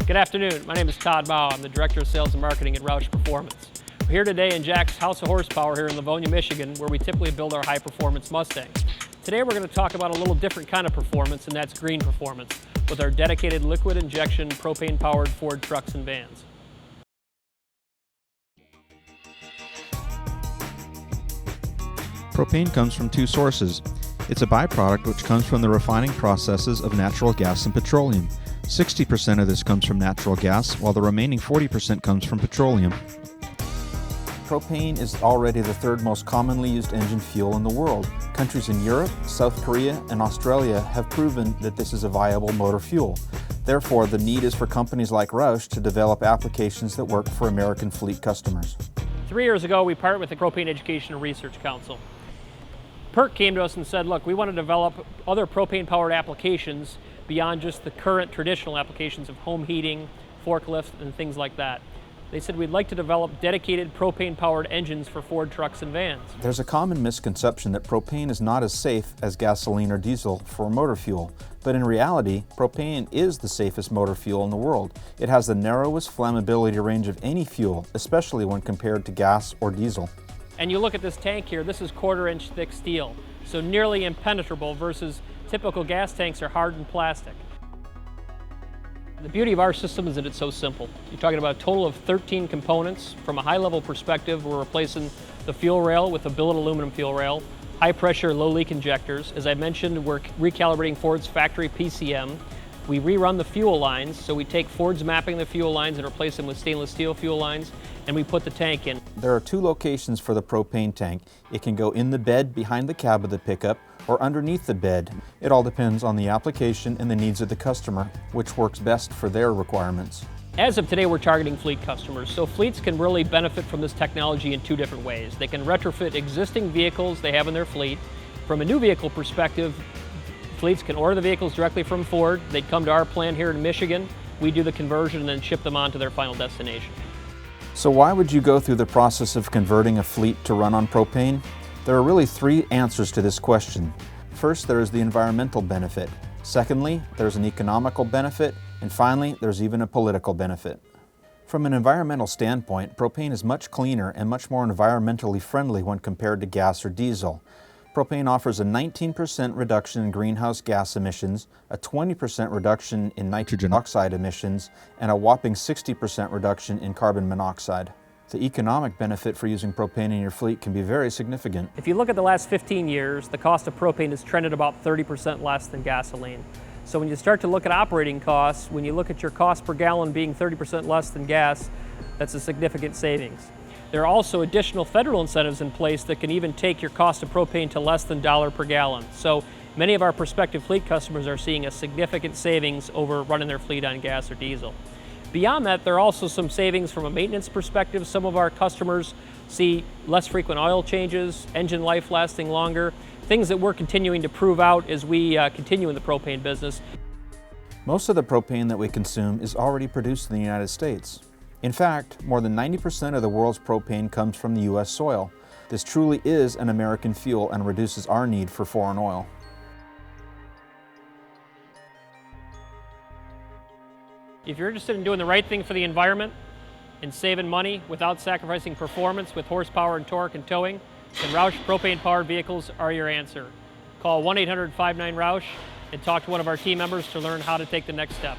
Good afternoon. My name is Todd Mao. I'm the Director of Sales and Marketing at Roush Performance. We're here today in Jack's House of Horsepower here in Livonia, Michigan, where we typically build our high-performance Mustangs. Today we're going to talk about a little different kind of performance, and that's green performance, with our dedicated liquid injection propane-powered Ford trucks and vans. Propane comes from two sources. It's a byproduct which comes from the refining processes of natural gas and petroleum. 60% of this comes from natural gas, while the remaining 40% comes from petroleum. Propane is already the third most commonly used engine fuel in the world. Countries in Europe, South Korea, and Australia have proven that this is a viable motor fuel. Therefore, the need is for companies like Roush to develop applications that work for American fleet customers. 3 years ago, we partnered with the Propane Education and Research Council. PERC came to us and said, look, we want to develop other propane-powered applications beyond just the current traditional applications of home heating, forklifts, and things like that. They said we'd like to develop dedicated propane-powered engines for Ford trucks and vans. There's a common misconception that propane is not as safe as gasoline or diesel for motor fuel. But in reality, propane is the safest motor fuel in the world. It has the narrowest flammability range of any fuel, especially when compared to gas or diesel. And you look at this tank here, this is 1/4-inch thick steel, so nearly impenetrable versus typical gas tanks are hardened plastic. The beauty of our system is that it's so simple. You're talking about a total of 13 components. From a high-level perspective, we're replacing the fuel rail with a billet aluminum fuel rail, high-pressure, low-leak injectors. As I mentioned, we're recalibrating Ford's factory PCM. We rerun the fuel lines, so we take Ford's mapping the fuel lines and replace them with stainless steel fuel lines, and we put the tank in. There are two locations for the propane tank. It can go in the bed behind the cab of the pickup or underneath the bed. It all depends on the application and the needs of the customer, which works best for their requirements. As of today, we're targeting fleet customers, so fleets can really benefit from this technology in two different ways. They can retrofit existing vehicles they have in their fleet. From a new vehicle perspective, fleets can order the vehicles directly from Ford. They'd come to our plant here in Michigan. We do the conversion and then ship them on to their final destination. So why would you go through the process of converting a fleet to run on propane? There are really three answers to this question. First, there is the environmental benefit. Secondly, there's an economical benefit. And finally, there's even a political benefit. From an environmental standpoint, propane is much cleaner and much more environmentally friendly when compared to gas or diesel. Propane offers a 19% reduction in greenhouse gas emissions, a 20% reduction in nitrogen oxide emissions, and a whopping 60% reduction in carbon monoxide. The economic benefit for using propane in your fleet can be very significant. If you look at the last 15 years, the cost of propane has trended about 30% less than gasoline. So when you start to look at operating costs, when you look at your cost per gallon being 30% less than gas, that's a significant savings. There are also additional federal incentives in place that can even take your cost of propane to less than $1 per gallon. So many of our prospective fleet customers are seeing a significant savings over running their fleet on gas or diesel. Beyond that, there are also some savings from a maintenance perspective. Some of our customers see less frequent oil changes, engine life lasting longer, things that we're continuing to prove out as we continue in the propane business. Most of the propane that we consume is already produced in the United States. In fact, more than 90% of the world's propane comes from the U.S. soil. This truly is an American fuel and reduces our need for foreign oil. If you're interested in doing the right thing for the environment and saving money without sacrificing performance with horsepower and torque and towing, then Roush propane-powered vehicles are your answer. Call 1-800-59-ROUSH and talk to one of our team members to learn how to take the next step.